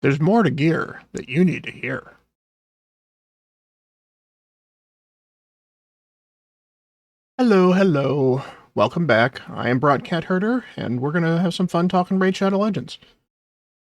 There's more to gear that you need to hear. Hello, hello. Welcome back. I am Bront CatHerder, and we're gonna have some fun talking Raid Shadow Legends.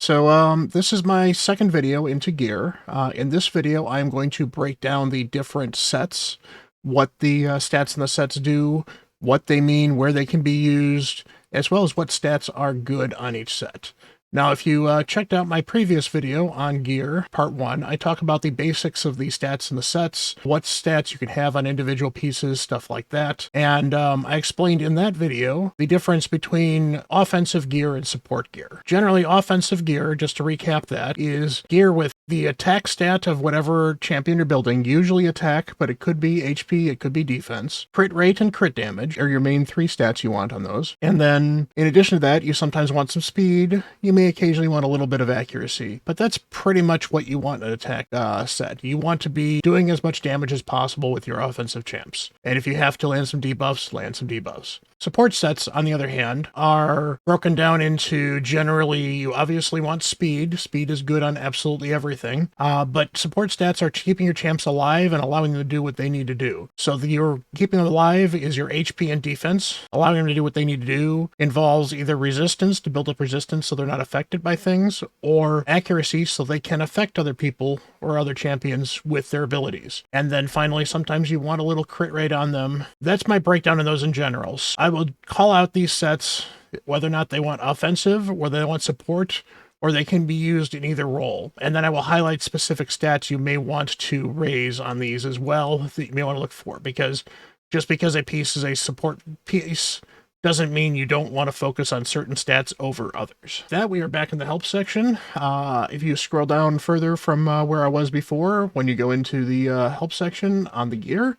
This is my second video into gear. In this video, I am going to break down the different sets, what the stats in the sets do, what they mean, where they can be used, as well as what stats are good on each set. Now, if you checked out my previous video on gear, part 1, I talk about the basics of the stats in the sets, what stats you can have on individual pieces, stuff like that. And I explained in that video the difference between offensive gear and support gear. Generally, offensive gear, just to recap that, is gear with the attack stat of whatever champion you're building, usually attack, but it could be HP, it could be defense. Crit rate and crit damage are your main 3 stats you want on those. And then, in addition to that, you sometimes want some speed. You may occasionally want a little bit of accuracy, but that's pretty much what you want in an attack set. You want to be doing as much damage as possible with your offensive champs. And if you have to land some debuffs, land some debuffs. Support sets, on the other hand, are broken down into generally, you obviously want speed. Speed is good on absolutely everything. But support stats are keeping your champs alive and allowing them to do what they need to do. So your keeping them alive is your HP and defense. Allowing them to do what they need to do involves either resistance to build up resistance so they're not affected by things, or accuracy so they can affect other people or other champions with their abilities. And then finally, sometimes you want a little crit rate on them. That's my breakdown of those in general. I will call out these sets, whether or not they want offensive, whether they want support, or they can be used in either role. And then I will highlight specific stats you may want to raise on these as well that you may want to look for, because just because a piece is a support piece doesn't mean you don't want to focus on certain stats over others. That we are back in the help section. If you scroll down further from where I was before, when you go into the help section on the gear,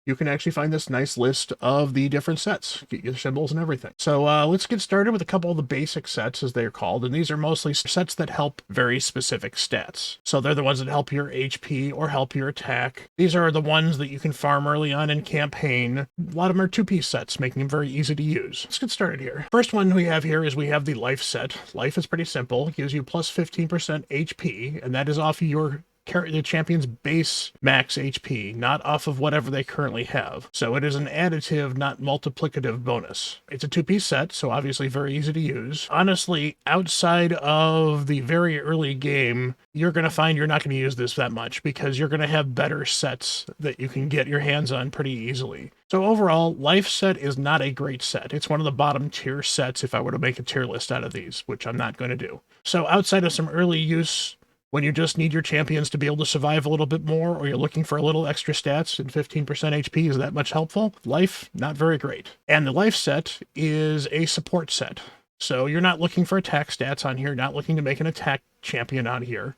you can actually find this nice list of the different sets, get your symbols and everything. So let's get started with a couple of the basic sets, as they're called, and these are mostly sets that help very specific stats. So they're the ones that help your HP or help your attack. These are the ones that you can farm early on in campaign. A lot of them are 2-piece sets, making them very easy to use. Let's get started here. First one we have here is we have the life set. Life is pretty simple. It gives you plus 15% HP, and that is off your the champion's base max HP, not off of whatever they currently have. So it is an additive, not multiplicative bonus. It's a 2-piece set, so obviously very easy to use. Honestly, outside of the very early game, you're going to find you're not going to use this that much, because you're going to have better sets that you can get your hands on pretty easily. So overall, life set is not a great set. It's one of the bottom tier sets if I were to make a tier list out of these, which I'm not going to do. So outside of some early use, when you just need your champions to be able to survive a little bit more, or you're looking for a little extra stats and 15% HP is that much helpful, life, not very great. And the life set is a support set. So you're not looking for attack stats on here, not looking to make an attack champion on here.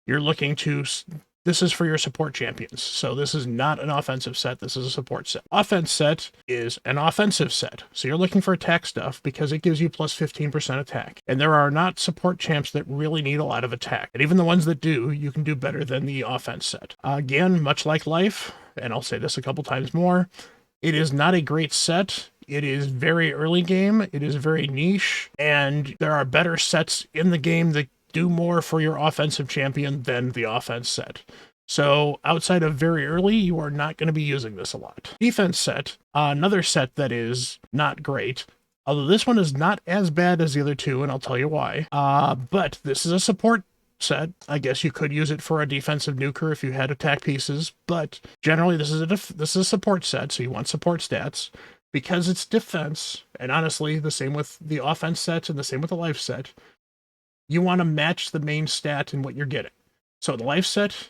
You're looking to... This is for your support champions. So this is not an offensive set. This is a support set. Offense set is an offensive set. So you're looking for attack stuff because it gives you plus 15% attack. And there are not support champs that really need a lot of attack. And even the ones that do, you can do better than the offense set. Again, much like life, and I'll say this a couple times more, it is not a great set. It is very early game. It is very niche. And there are better sets in the game that do more for your offensive champion than the offense set. So outside of very early, you are not going to be using this a lot. Defense set, another set that is not great, although this one is not as bad as the other two, and I'll tell you why. But this is a support set. I guess you could use it for a defensive nuker if you had attack pieces, but generally this is a support set, so you want support stats. Because it's defense, and honestly, the same with the offense set and the same with the life set, you want to match the main stat in what you're getting. So the life set,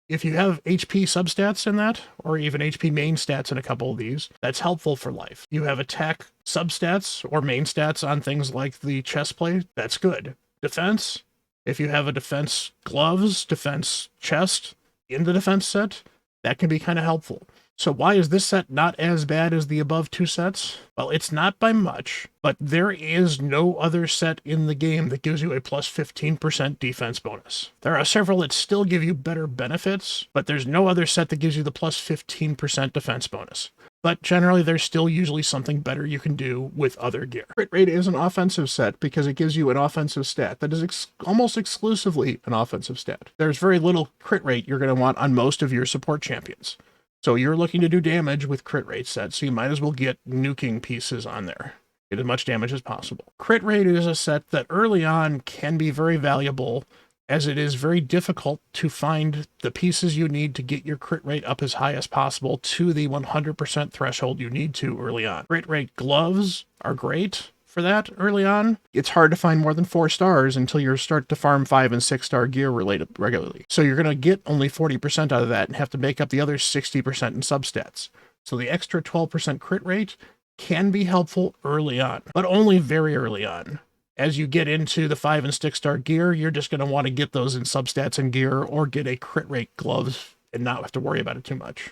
if you have HP substats in that, or even HP main stats in a couple of these, that's helpful for life. You have attack substats or main stats on things like the chest plate, that's good. Defense, if you have a defense gloves, defense chest in the defense set, that can be kind of helpful. So why is this set not as bad as the above 2 sets? Well, it's not by much, but there is no other set in the game that gives you a plus 15% defense bonus. There are several that still give you better benefits, but there's no other set that gives you the plus 15% defense bonus. but generally there's still usually something better you can do with other gear. Crit rate is an offensive set because it gives you an offensive stat that is almost exclusively an offensive stat. There's very little crit rate you're going to want on most of your support champions. So you're looking to do damage with crit rate sets, so you might as well get nuking pieces on there. Get as much damage as possible. Crit rate is a set that early on can be very valuable, as it is very difficult to find the pieces you need to get your crit rate up as high as possible to the 100% threshold you need to early on. Crit rate gloves are great for that early on. It's hard to find more than 4 stars until you start to farm 5 and 6 star gear regularly. So you're going to get only 40% out of that and have to make up the other 60% in substats. So the extra 12% crit rate can be helpful early on, but only very early on. As you get into the 5 and 6 star gear, you're just going to want to get those in substats and gear or get a crit rate gloves and not have to worry about it too much.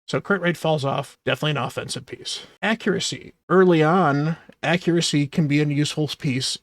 So crit rate falls off, definitely an offensive piece. Accuracy. Early on, accuracy can be a useful piece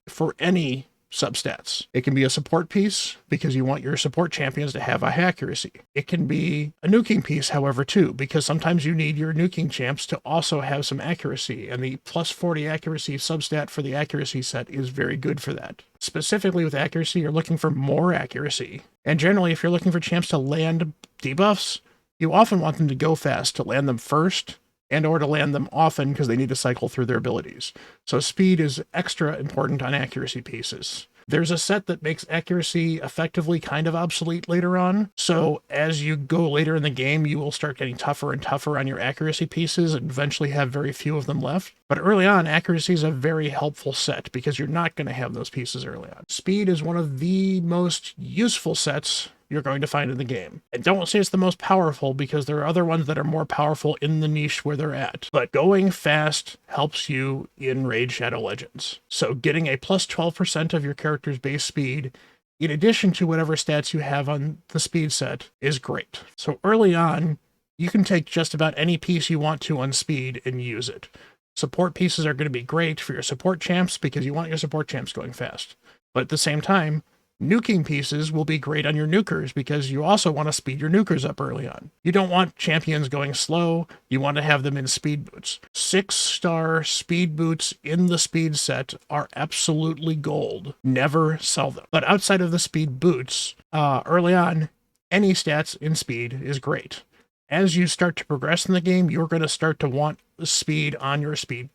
for any substats. It can be a support piece because you want your support champions to have high accuracy. It can be a nuking piece, however, too, because sometimes you need your nuking champs to also have some accuracy, and the plus 40 accuracy substat for the accuracy set is very good for that. Specifically with accuracy, you're looking for more accuracy. And generally, if you're looking for champs to land debuffs, you often want them to go fast, to land them first, and or to land them often because they need to cycle through their abilities. So speed is extra important on accuracy pieces. There's a set that makes accuracy effectively kind of obsolete later on, so as you go later in the game, you will start getting tougher and tougher on your accuracy pieces and eventually have very few of them left. But early on, accuracy is a very helpful set because you're not going to have those pieces early on. Speed is one of the most useful sets you're going to find in the game. And don't say it's the most powerful because there are other ones that are more powerful in the niche where they're at. But going fast helps you in Raid Shadow Legends. So getting a plus 12% of your character's base speed, in addition to whatever stats you have on the speed set, is great. So early on, you can take just about any piece you want to on speed and use it. Support pieces are going to be great for your support champs because you want your support champs going fast. But at the same time, nuking pieces will be great on your nukers because you also want to speed your nukers up early on. You don't want champions going slow, you want to have them in speed boots. 6-star speed boots in the speed set are absolutely gold. Never sell them. But outside of the speed boots, early on, any stats in speed is great. As you start to progress in the game, you're going to start to want speed on your speed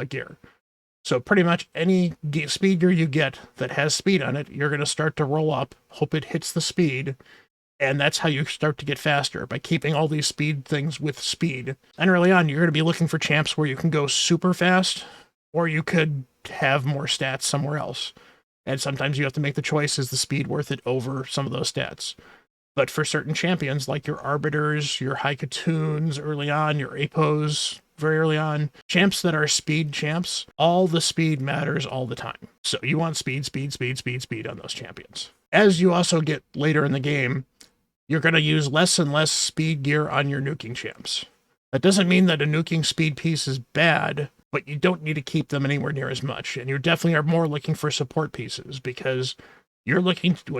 gear. So pretty much any speed gear you get that has speed on it, you're going to start to roll up, hope it hits the speed, and that's how you start to get faster, by keeping all these speed things with speed. And early on, you're going to be looking for champs where you can go super fast, or you could have more stats somewhere else. And sometimes you have to make the choice, is the speed worth it over some of those stats? But for certain champions, like your Arbiters, your Haikatoons early on, your Apos very early on, champs that are speed champs, all the speed matters all the time. So you want speed, speed, speed, speed, speed on those champions. As you also get later in the game, you're going to use less and less speed gear on your nuking champs. That doesn't mean that a nuking speed piece is bad, but you don't need to keep them anywhere near as much. And you definitely are more looking for support pieces because when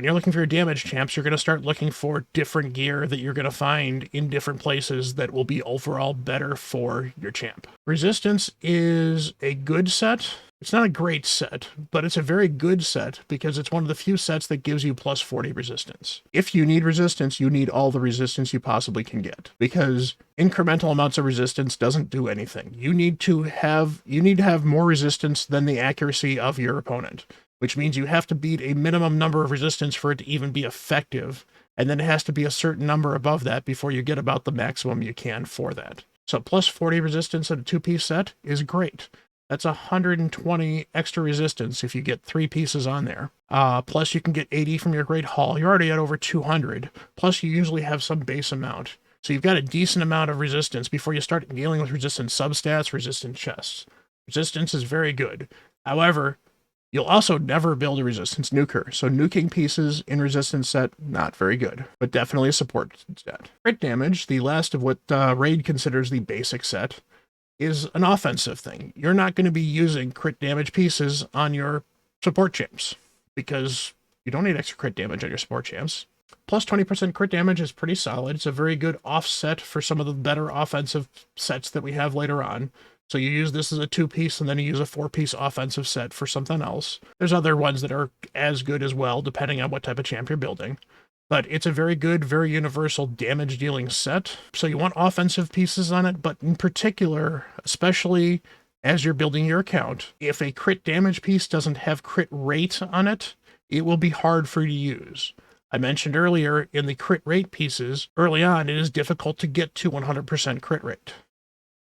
you're looking for your damage champs, you're going to start looking for different gear that you're going to find in different places that will be overall better for your champ. Resistance is a good set. It's not a great set, but it's a very good set because it's one of the few sets that gives you plus 40 resistance. If you need resistance, you need all the resistance you possibly can get because incremental amounts of resistance doesn't do anything. You need to have more resistance than the accuracy of your opponent, which means you have to beat a minimum number of resistance for it to even be effective, and then it has to be a certain number above that before you get about the maximum you can for that. So plus 40 resistance in a 2-piece set is great. That's 120 extra resistance if you get 3 pieces on there. Plus you can get 80 from your Great Hall. You're already at over 200. Plus you usually have some base amount. So you've got a decent amount of resistance before you start dealing with resistant substats, resistant chests. Resistance is very good. However, you'll also never build a resistance nuker, so nuking pieces in resistance set, not very good, but definitely a support set. Crit damage, the last of what Raid considers the basic set, is an offensive thing. You're not going to be using crit damage pieces on your support champs, because you don't need extra crit damage on your support champs. Plus 20% crit damage is pretty solid. It's a very good offset for some of the better offensive sets that we have later on. So you use this as a 2-piece, and then you use a 4-piece offensive set for something else. There's other ones that are as good as well, depending on what type of champ you're building. But it's a very good, very universal damage-dealing set. So you want offensive pieces on it, but in particular, especially as you're building your account, if a crit damage piece doesn't have crit rate on it, it will be hard for you to use. I mentioned earlier, in the crit rate pieces, early on, it is difficult to get to 100% crit rate.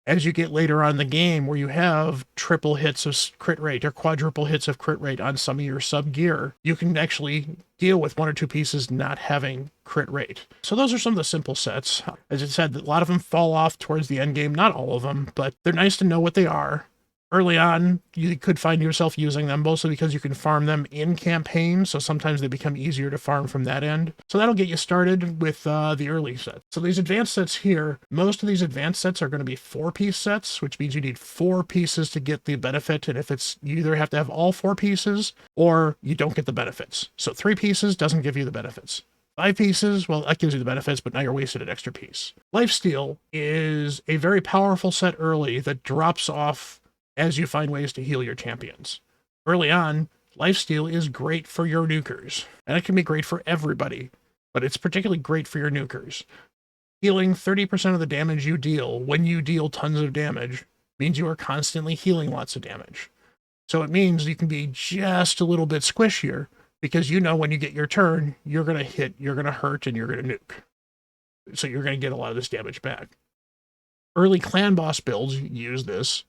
As you get later on in the game, where you have triple hits of crit rate or quadruple hits of crit rate on some of your sub gear, you can actually deal with 1 or 2 pieces not having crit rate. So those are some of the simple sets. As I said, a lot of them fall off towards the end game, not all of them, but they're nice to know what they are. Early on, you could find yourself using them, mostly because you can farm them in campaign, so sometimes they become easier to farm from that end. So that'll get you started with the early sets. So these advanced sets here, most of these advanced sets are going to be 4-piece sets, which means you need 4 pieces to get the benefit, and if it's, you either have to have all 4 pieces, or you don't get the benefits. So 3 pieces doesn't give you the benefits. 5 pieces, well, that gives you the benefits, but now you're wasted an extra piece. Lifesteal is a very powerful set early that drops off as you find ways to heal your champions. Early on, lifesteal is great for your nukers, and it can be great for everybody, but it's particularly great for your nukers. Healing 30% of the damage you deal when you deal tons of damage means you are constantly healing lots of damage. So it means you can be just a little bit squishier, because you know when you get your turn, you're going to hit, you're going to hurt, and you're going to nuke. So you're going to get a lot of this damage back. Early clan boss builds use this,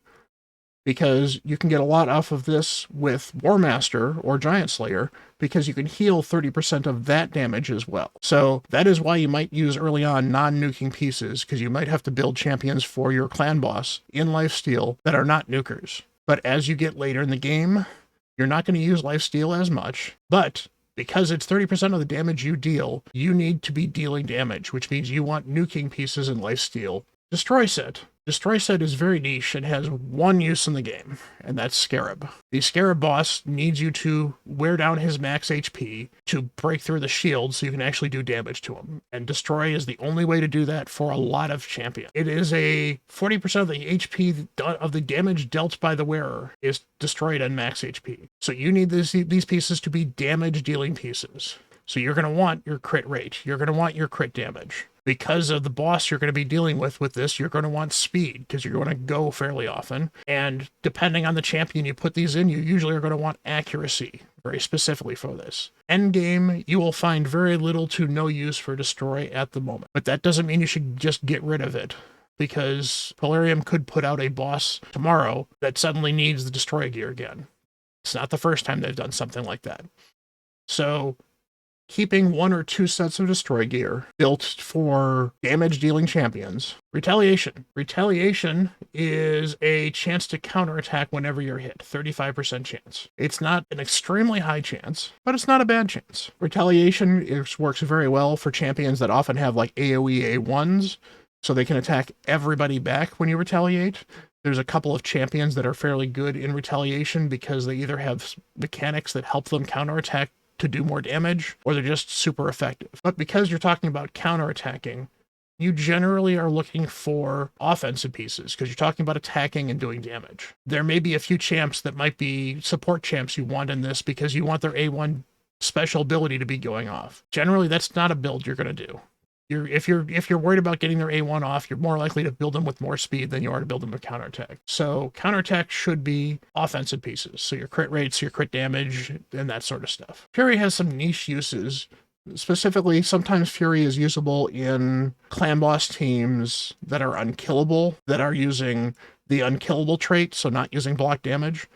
because you can get a lot off of this with War Master or Giant Slayer, because you can heal 30% of that damage as well. So that is why you might use early on non-nuking pieces, because you might have to build champions for your clan boss in lifesteal that are not nukers. But as you get later in the game, you're not going to use lifesteal as much, but because it's 30% of the damage you deal, you need to be dealing damage, which means you want nuking pieces in lifesteal. Destroy set. Destroy set is very niche and has one use in the game, and that's Scarab. The Scarab boss needs you to wear down his max HP to break through the shield so you can actually do damage to him, and Destroy is the only way to do that for a lot of champions. It is a 40% of the HP of the damage dealt by the wearer is destroyed on max HP. So you need these pieces to be damage dealing pieces. So you're going to want your crit rate. You're going to want your crit damage. Because of the boss you're going to be dealing with this, you're going to want speed, because you're going to go fairly often. And depending on the champion you put these in, you usually are going to want accuracy, very specifically for this. Endgame, you will find very little to no use for Destroy at the moment. But that doesn't mean you should just get rid of it, because Polarium could put out a boss tomorrow that suddenly needs the Destroy gear again. It's not the first time they've done something like that. So keeping 1 or 2 sets of Destroy gear built for damage-dealing champions. Retaliation. Retaliation is a chance to counterattack whenever you're hit. 35% chance. It's not an extremely high chance, but it's not a bad chance. Retaliation works very well for champions that often have like AoE A1s, so they can attack everybody back when you retaliate. There's a couple of champions that are fairly good in retaliation because they either have mechanics that help them counterattack to do more damage, or they're just super effective. But because you're talking about counterattacking, you generally are looking for offensive pieces, because you're talking about attacking and doing damage. There may be a few champs that might be support champs you want in this, because you want their A1 special ability to be going off. Generally, that's not a build you're going to do. If you're worried about getting their A1 off, you're more likely to build them with more speed than you are to build them with counterattack. So counterattack should be offensive pieces. So your crit rates, your crit damage, and that sort of stuff. Fury has some niche uses. Specifically, sometimes Fury is usable in clan boss teams that are unkillable, that are using the unkillable trait, so not using block damage.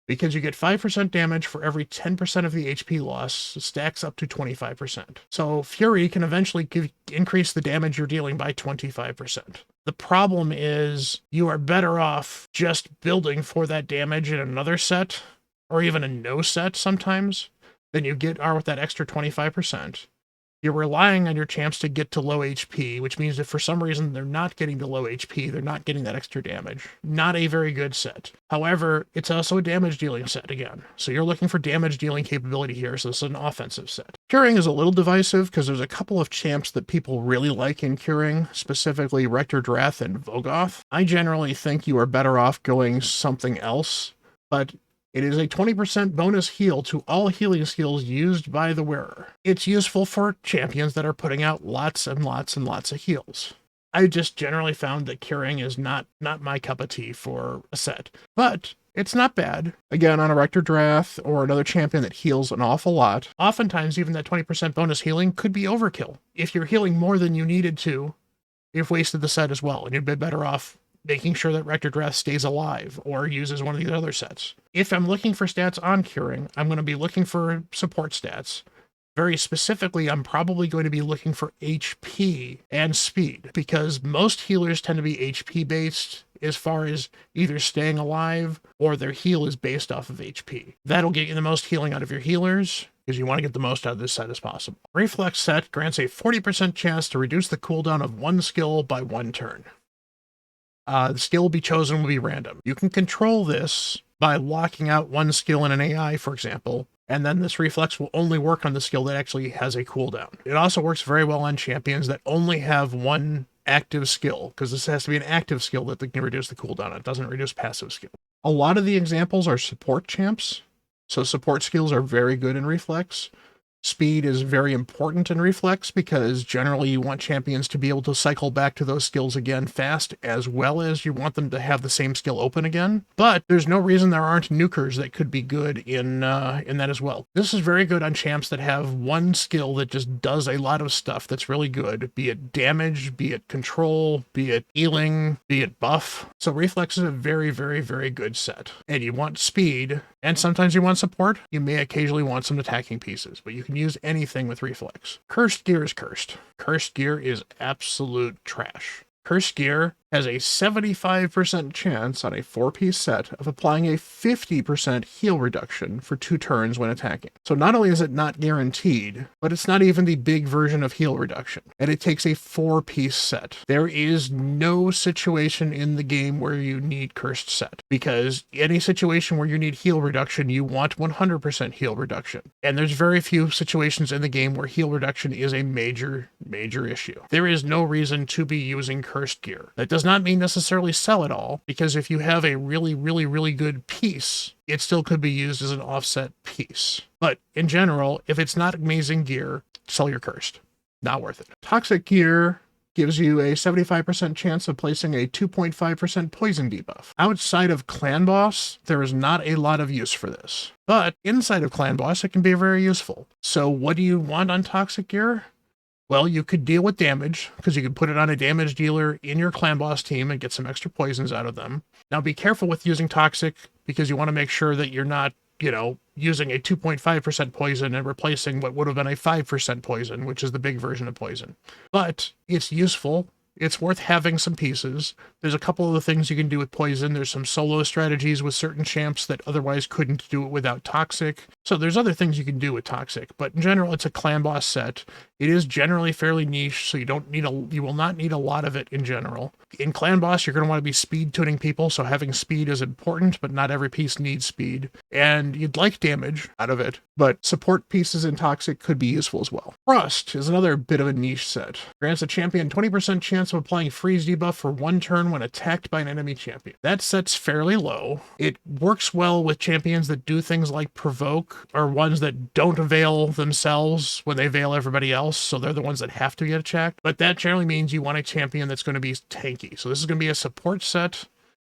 Because you get 5% damage for every 10% of the HP loss, it stacks up to 25%. So Fury can eventually increase the damage you're dealing by 25%. The problem is you are better off just building for that damage in another set, or even a no set sometimes, than you are with that extra 25%. you're relying on your champs to get to low HP, which means if for some reason they're not getting to low HP, they're not getting that extra damage. Not a very good set. However, it's also a damage dealing set again. So you're looking for damage dealing capability here, so this is an offensive set. Curing is a little divisive because there's a couple of champs that people really like in curing, specifically Rector Drath and Vogoth. I generally think you are better off going something else, but it is a 20% bonus heal to all healing skills used by the wearer. It's useful for champions that are putting out lots and lots and lots of heals. I just generally found that curing is not my cup of tea for a set, but it's not bad. Again, on a Rector Drath or another champion that heals an awful lot, oftentimes even that 20% bonus healing could be overkill. If you're healing more than you needed to, you've wasted the set as well, and you'd be better off making sure that Rector Drath stays alive or uses one of these other sets. If I'm looking for stats on curing, I'm going to be looking for support stats. Very specifically, I'm probably going to be looking for HP and speed, because most healers tend to be HP based as far as either staying alive or their heal is based off of HP. That'll get you the most healing out of your healers, because you want to get the most out of this set as possible. Reflex set grants a 40% chance to reduce the cooldown of one skill by 1 turn. The skill will be chosen will be random. You can control this by locking out one skill in an AI, for example, and then this reflex will only work on the skill that actually has a cooldown. It also works very well on champions that only have one active skill, because this has to be an active skill that they can reduce the cooldown. It doesn't reduce passive skill. A lot of the examples are support champs, so support skills are very good in reflex. Speed is very important in reflex because generally you want champions to be able to cycle back to those skills again fast, as well as you want them to have the same skill open again. But there's no reason there aren't nukers that could be good in that as well. This is very good on champs that have one skill that just does a lot of stuff that's really good, be it damage, be it control, be it healing, be it buff. So reflex is a very, very, very good set. And you want speed, and sometimes you want support. You may occasionally want some attacking pieces, but you can use anything with reflex. Cursed gear is cursed. Cursed gear is absolute trash. Cursed gear has a 75% chance on a 4-piece set of applying a 50% heal reduction for 2 turns when attacking. So not only is it not guaranteed, but it's not even the big version of heal reduction. And it takes a 4-piece set. There is no situation in the game where you need cursed set, because any situation where you need heal reduction, you want 100% heal reduction. And there's very few situations in the game where heal reduction is a major, major issue. There is no reason to be using cursed gear. That does not mean necessarily sell it all, because if you have a really, really, really good piece, it still could be used as an offset piece. But in general, if it's not amazing gear, sell your cursed. Not worth it. Toxic gear gives you a 75% chance of placing a 2.5% poison debuff. Outside of Clan Boss, there is not a lot of use for this. But inside of Clan Boss, it can be very useful. So what do you want on Toxic gear? Well, you could deal with damage, because you could put it on a damage dealer in your Clan Boss team and get some extra poisons out of them. Now be careful with using Toxic, because you want to make sure that you're not, using a 2.5% poison and replacing what would have been a 5% poison, which is the big version of poison. But it's useful. It's worth having some pieces. There's a couple of the things you can do with poison. There's some solo strategies with certain champs that otherwise couldn't do it without Toxic. So there's other things you can do with Toxic, but in general, it's a Clan Boss set. It is generally fairly niche, so you will not need a lot of it in general. In Clan Boss, you're going to want to be speed tuning people, so having speed is important, but not every piece needs speed. And you'd like damage out of it, but support pieces in Toxic could be useful as well. Frost is another bit of a niche set. Grants a champion 20% chance of applying freeze debuff for 1 turn when attacked by an enemy champion. That set's fairly low. It works well with champions that do things like provoke, or ones that don't avail themselves when they avail everybody else, so they're the ones that have to get attacked. But that generally means you want a champion that's going to be tanky. So this is going to be a support set.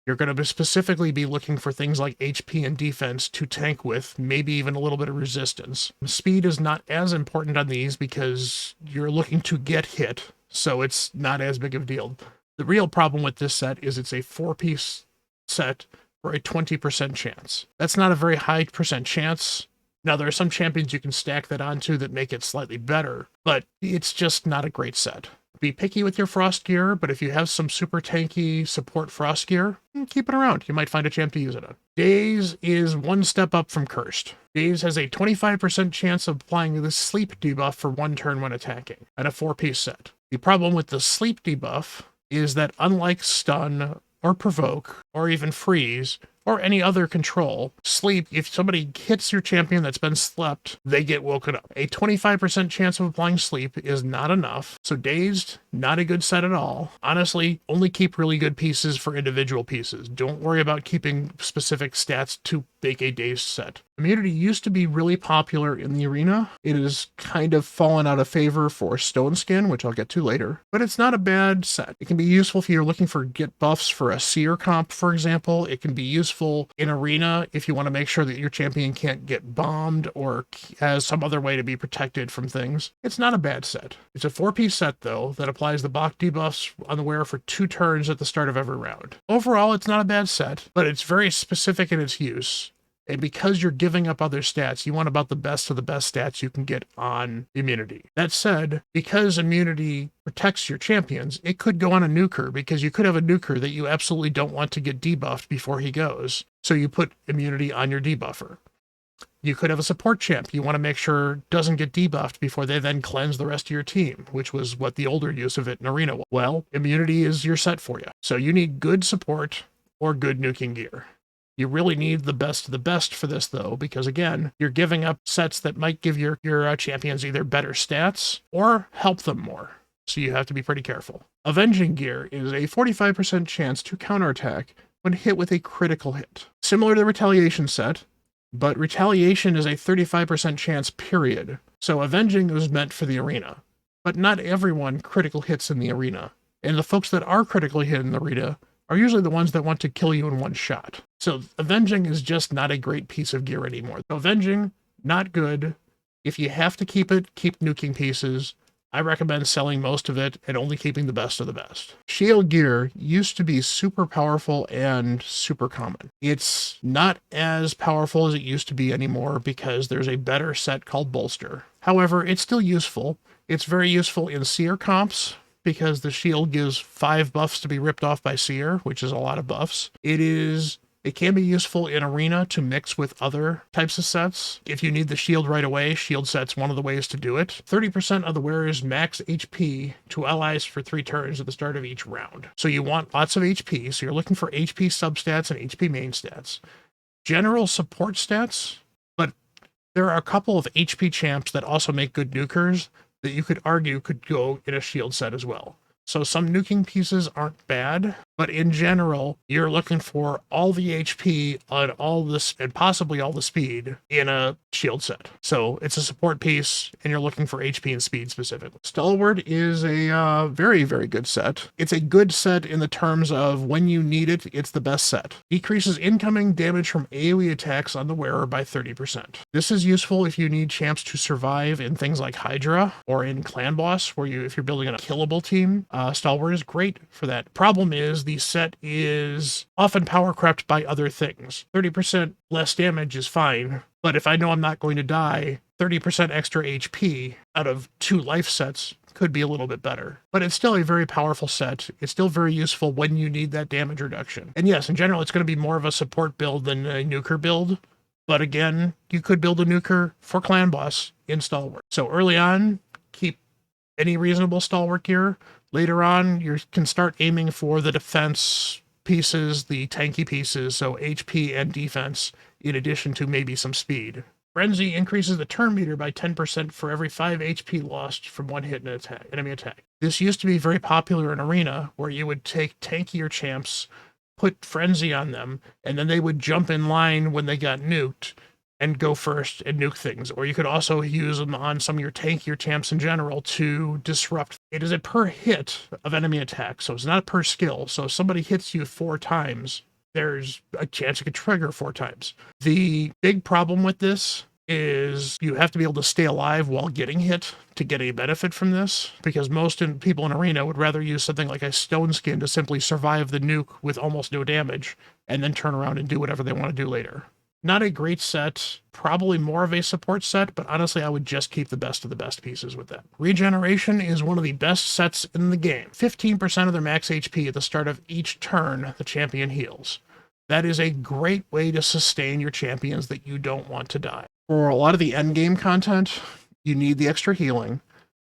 You're going to specifically be looking for things like HP and defense to tank with, maybe even a little bit of resistance. Speed is not as important on these because you're looking to get hit, so it's not as big of a deal. The real problem with this set is it's a 4-piece set for a 20% chance. That's not a very high percent chance. Now, there are some champions you can stack that onto that make it slightly better, but it's just not a great set, Be picky with your frost gear, but if you have some super tanky support frost gear, keep it around. You might find a champ to use it on. Daze is one step up from Cursed. Daze has a 25% chance of applying the sleep debuff for 1 turn when attacking, at a 4-piece set. The problem with the sleep debuff is that unlike stun or provoke or even freeze or any other control, sleep, if somebody hits your champion that's been slept, they get woken up. A 25% chance of applying sleep is not enough, so Dazed, not a good set at all. Honestly, only keep really good pieces for individual pieces. Don't worry about keeping specific stats to make a Dazed set. Immunity used to be really popular in the arena. It has kind of fallen out of favor for Stone Skin, which I'll get to later, but it's not a bad set. It can be useful if you're looking for get buffs for a Seer comp, for example. It can be useful in arena if you want to make sure that your champion can't get bombed or has some other way to be protected from things. It's not a bad set. It's a 4-piece set, though, that applies the Bach debuffs on the wearer for 2 turns at the start of every round. Overall, it's not a bad set, but it's very specific in its use. And because you're giving up other stats, you want about the best of the best stats you can get on immunity. That said, because immunity protects your champions, it could go on a nuker, because you could have a nuker that you absolutely don't want to get debuffed before he goes. So you put immunity on your debuffer. You could have a support champ you want to make sure doesn't get debuffed before they then cleanse the rest of your team, which was what the older use of it in Arena was. Well, immunity is your set for you. So you need good support or good nuking gear. You really need the best of the best for this, though, because, again, you're giving up sets that might give your champions either better stats or help them more. So you have to be pretty careful. Avenging gear is a 45% chance to counterattack when hit with a critical hit. Similar to the Retaliation set, but Retaliation is a 35% chance, period. So Avenging was meant for the arena. But not everyone critical hits in the arena. And the folks that are critically hit in the arena are usually the ones that want to kill you in one shot. So Avenging is just not a great piece of gear anymore. Avenging, not good. If you have to keep it, keep nuking pieces. I recommend selling most of it and only keeping the best of the best. Shield gear used to be super powerful and super common. It's not as powerful as it used to be anymore because there's a better set called Bolster. However, it's still useful. It's very useful in Seer comps, because the shield gives 5 buffs to be ripped off by Seer, which is a lot of buffs. It can be useful in arena to mix with other types of sets. If you need the shield right away, shield set's one of the ways to do it. 30% of the wearer's max HP to allies for 3 turns at the start of each round. So you want lots of HP, so you're looking for HP substats and HP main stats. General support stats, but there are a couple of HP champs that also make good nukers that you could argue could go in a shield set as well. So some nuking pieces aren't bad, but in general, you're looking for all the HP on all this and possibly all the speed in a shield set. So it's a support piece, and you're looking for HP and speed specifically. Stalwart is a very, very good set. It's a good set in the terms of when you need it, it's the best set. Decreases incoming damage from AoE attacks on the wearer by 30%. This is useful if you need champs to survive in things like Hydra or in Clan Boss, where if you're building a killable team, Stalwart is great for that. Problem is, the set is often power crept by other things. 30% less damage is fine, but if I know I'm not going to die, 30% extra HP out of 2 life sets could be a little bit better. But it's still a very powerful set. It's still very useful when you need that damage reduction. And yes, in general, it's going to be more of a support build than a nuker build. But again, you could build a nuker for Clan Boss in Stalwart. So early on, keep any reasonable Stalwart gear. Later on, you can start aiming for the defense pieces, the tanky pieces, so HP and defense, in addition to maybe some speed. Frenzy increases the turn meter by 10% for every 5 HP lost from one hit in an enemy attack. This used to be very popular in Arena, where you would take tankier champs, put Frenzy on them, and then they would jump in line when they got nuked, and go first and nuke things. Or you could also use them on some of your tankier champs in general to disrupt. It is a per hit of enemy attack, so it's not a per skill. So if somebody hits you 4 times, there's a chance it could trigger 4 times. The big problem with this is you have to be able to stay alive while getting hit to get a benefit from this, because most people in Arena would rather use something like a Stone Skin to simply survive the nuke with almost no damage, and then turn around and do whatever they want to do later. Not a great set, probably more of a support set, but honestly, I would just keep the best of the best pieces with that. Regeneration is one of the best sets in the game. 15% of their max HP at the start of each turn the champion heals. That is a great way to sustain your champions that you don't want to die. For a lot of the endgame content, you need the extra healing.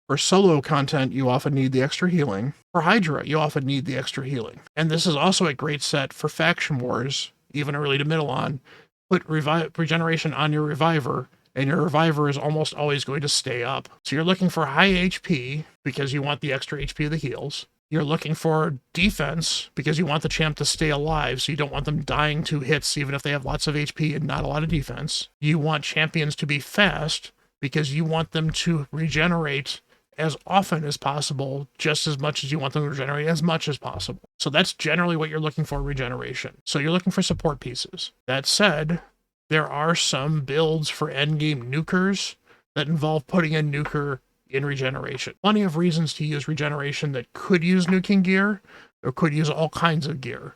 For solo content, you often need the extra healing. For Hydra, you often need the extra healing. And this is also a great set for faction wars, even early to middle on. Put regeneration on your reviver, and your reviver is almost always going to stay up. So you're looking for high HP because you want the extra HP of the heals. You're looking for defense because you want the champ to stay alive, so you don't want them dying to hits even if they have lots of HP and not a lot of defense. You want champions to be fast because you want them to regenerate as often as possible, just as much as you want them to regenerate as much as possible. So that's generally what you're looking for, regeneration. So you're looking for support pieces. That said, there are some builds for endgame nukers that involve putting a nuker in regeneration. Plenty of reasons to use regeneration that could use nuking gear or could use all kinds of gear.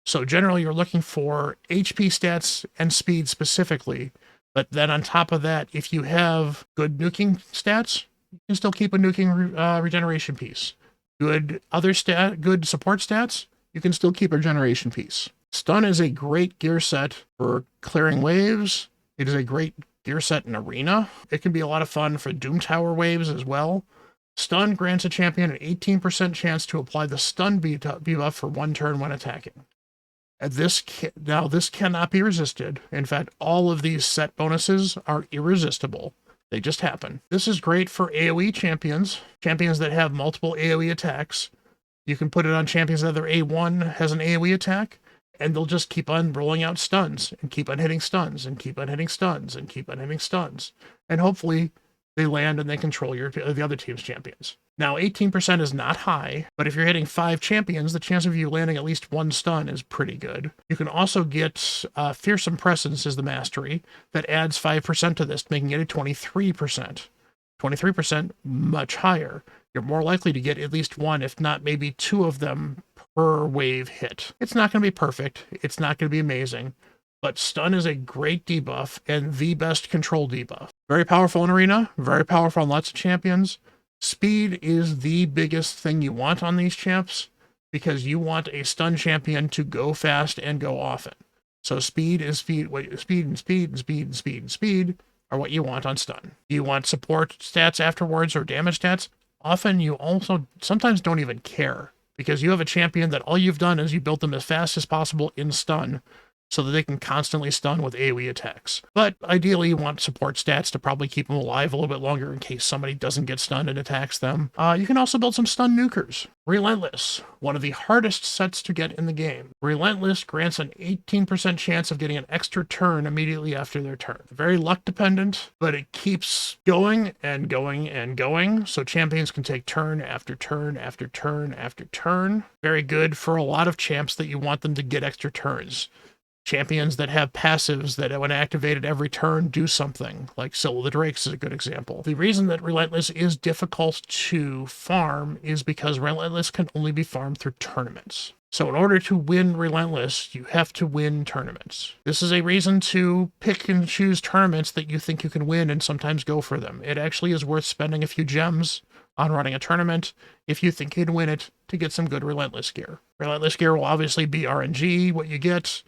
So generally you're looking for HP stats and speed specifically, but then on top of that, if you have good nuking stats, you can still keep a nuking regeneration piece. Good support stats, you can still keep a regeneration piece. Stun is a great gear set for clearing waves. It is a great gear set in Arena. It can be a lot of fun for Doom Tower waves as well. Stun grants a champion an 18% chance to apply the stun debuff for 1 turn when attacking. This cannot be resisted. In fact, all of these set bonuses are irresistible. They just happen. This is great for AoE champions that have multiple AoE attacks. You can put it on champions that their A1 has an AoE attack, and they'll just keep on rolling out stuns, and keep on hitting stuns, and keep on hitting stuns, and keep on hitting stuns. And hopefully they land and they control the other team's champions. Now, 18% is not high, but if you're hitting 5 champions, the chance of you landing at least 1 stun is pretty good. You can also get Fearsome Presence is the mastery that adds 5% to this, making it a 23%. 23%, much higher. You're more likely to get at least 1, if not maybe 2 of them per wave hit. It's not going to be perfect. It's not going to be amazing. But stun is a great debuff and the best control debuff. Very powerful in Arena, very powerful on lots of champions. Speed is the biggest thing you want on these champs because you want a stun champion to go fast and go often. So speed are what you want on stun. You want support stats afterwards or damage stats. Often you also sometimes don't even care because you have a champion that all you've done is you built them as fast as possible in stun so that they can constantly stun with AoE attacks. But ideally, you want support stats to probably keep them alive a little bit longer in case somebody doesn't get stunned and attacks them. You can also build some stun nukers. Relentless, one of the hardest sets to get in the game. Relentless grants an 18% chance of getting an extra turn immediately after their turn. Very luck dependent, but it keeps going and going and going, so champions can take turn after turn after turn after turn. Very good for a lot of champs that you want them to get extra turns. Champions that have passives that when activated every turn do something, like Scylla the Drakes is a good example. The reason that Relentless is difficult to farm is because Relentless can only be farmed through tournaments. So in order to win Relentless, you have to win tournaments. This is a reason to pick and choose tournaments that you think you can win and sometimes go for them. It actually is worth spending a few gems on running a tournament if you think you can win it to get some good Relentless gear. Relentless gear will obviously be RNG, what you get.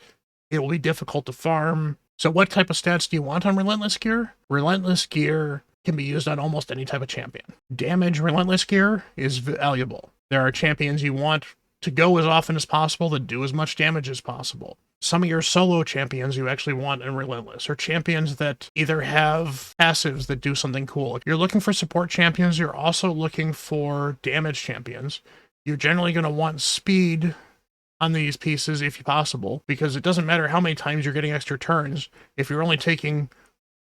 It will be difficult to farm. So what type of stats do you want on Relentless gear? Relentless gear can be used on almost any type of champion. Damage Relentless gear is valuable. There are champions you want to go as often as possible that do as much damage as possible. Some of your solo champions you actually want in Relentless, or champions that either have passives that do something cool. If you're looking for support champions, you're also looking for damage champions. You're generally going to want speed on these pieces if possible, because it doesn't matter how many times you're getting extra turns. If you're only taking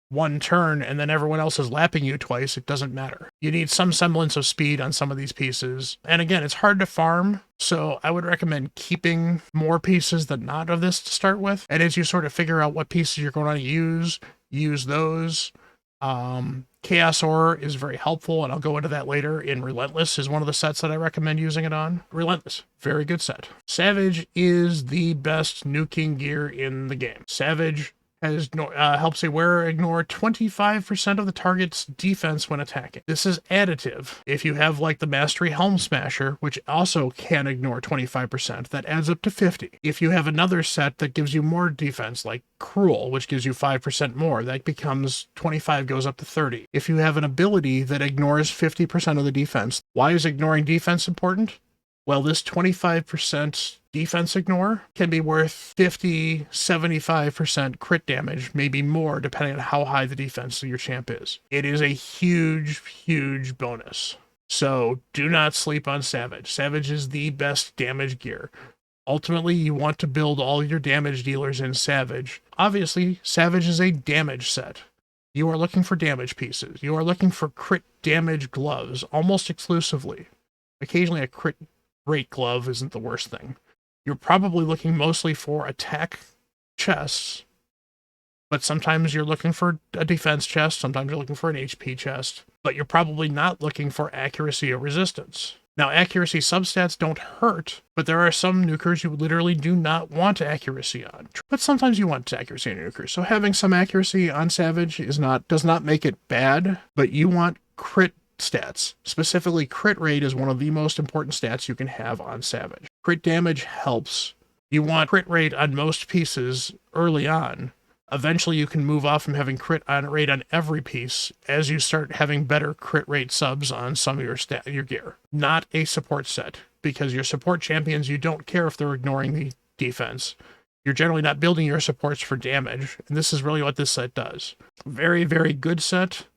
1 turn and then everyone else is lapping you twice, it doesn't matter. You need some semblance of speed on some of these pieces. And again, it's hard to farm, so I would recommend keeping more pieces than not of this to start with. And as you sort of figure out what pieces you're going to use those. Chaos Ore is very helpful, and I'll go into that later. In Relentless is one of the sets that I recommend using it on. Relentless, very good set. Savage is the best nuking gear in the game. Savage helps a wearer ignore 25% of the target's defense when attacking. This is additive. If you have like the Mastery Helm Smasher, which also can ignore 25%, that adds up to 50. If you have another set that gives you more defense, like Cruel, which gives you 5% more, that becomes 25 goes up to 30. If you have an ability that ignores 50% of the defense, why is ignoring defense important? Well, this 25% defense ignore can be worth 50, 75% crit damage, maybe more, depending on how high the defense of your champ is. It is a huge, huge bonus. So do not sleep on Savage. Savage is the best damage gear. Ultimately, you want to build all your damage dealers in Savage. Obviously, Savage is a damage set. You are looking for damage pieces. You are looking for crit damage gloves, almost exclusively. Occasionally a crit rate glove isn't the worst thing. You're probably looking mostly for attack chests, but sometimes you're looking for a defense chest, sometimes you're looking for an HP chest, but you're probably not looking for accuracy or resistance. Now, accuracy substats don't hurt, but there are some nukers you literally do not want accuracy on. But sometimes you want accuracy on your nukers, so having some accuracy on Savage does not make it bad, but you want crit stats. Specifically, crit rate is one of the most important stats you can have on Savage. Crit damage helps. You want crit rate on most pieces early on. Eventually, you can move off from having crit rate on every piece as you start having better crit rate subs on some of your gear. Not a support set, because your support champions, you don't care if they're ignoring the defense. You're generally not building your supports for damage, and this is really what this set does. Very, very good set.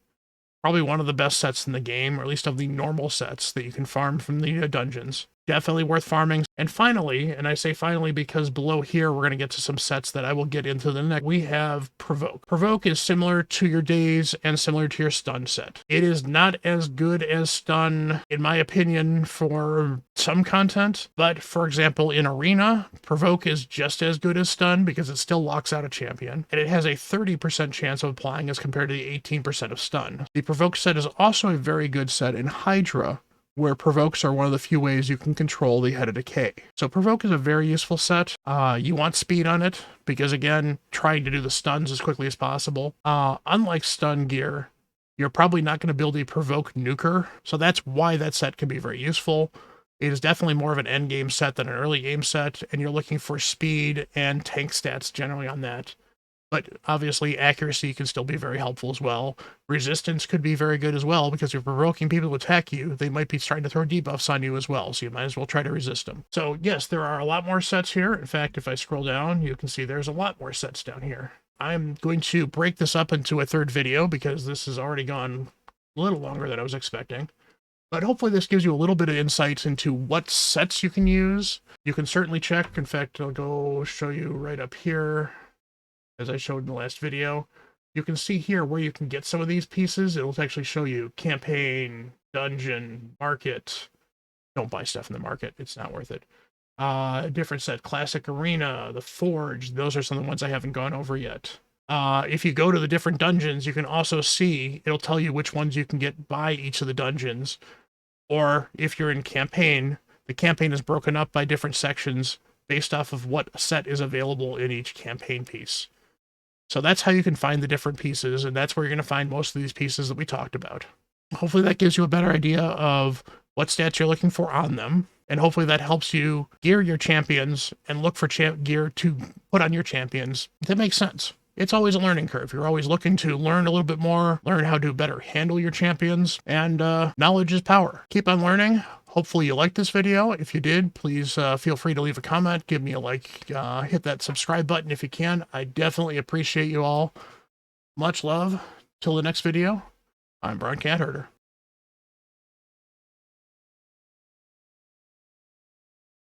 Probably one of the best sets in the game, or at least of the normal sets that you can farm from the dungeons. Definitely worth farming. And finally, and I say finally because below here we're going to get to some sets that I will get into the next, we have Provoke. Provoke is similar to your Daze and similar to your Stun set. It is not as good as Stun, in my opinion, for some content, but for example, in Arena, Provoke is just as good as Stun because it still locks out a champion, and it has a 30% chance of applying as compared to the 18% of Stun. The Provoke set is also a very good set in Hydra, where Provokes are one of the few ways you can control the Head of Decay. So Provoke is a very useful set. You want speed on it, because again, trying to do the stuns as quickly as possible. Unlike stun gear, you're probably not going to build a Provoke nuker, so that's why that set can be very useful. It is definitely more of an end game set than an early game set, and you're looking for speed and tank stats generally on that. But obviously, accuracy can still be very helpful as well. Resistance could be very good as well, because if you're provoking people to attack you, they might be trying to throw debuffs on you as well, so you might as well try to resist them. So yes, there are a lot more sets here. In fact, if I scroll down, you can see there's a lot more sets down here. I'm going to break this up into a third video, because this has already gone a little longer than I was expecting. But hopefully this gives you a little bit of insight into what sets you can use. You can certainly check. In fact, I'll go show you right up here. As I showed in the last video, you can see here where you can get some of these pieces. It'll actually show you campaign, dungeon, market. Don't buy stuff in the market. It's not worth it. Different set, classic arena, the forge. Those are some of the ones I haven't gone over yet. If you go to the different dungeons, you can also see, it'll tell you which ones you can get by each of the dungeons. Or if you're in campaign, the campaign is broken up by different sections based off of what set is available in each campaign piece. So that's how you can find the different pieces, and that's where you're going to find most of these pieces that we talked about. Hopefully that gives you a better idea of what stats you're looking for on them, and hopefully that helps you gear your champions and look for gear to put on your champions that makes sense. It's always a learning curve. You're always looking to learn a little bit more, learn how to better handle your champions, and knowledge is power. Keep on learning. Hopefully you liked this video. If you did, please feel free to leave a comment, give me a like, hit that subscribe button if you can. I definitely appreciate you all. Much love. Till the next video, I'm Bront CatHerder.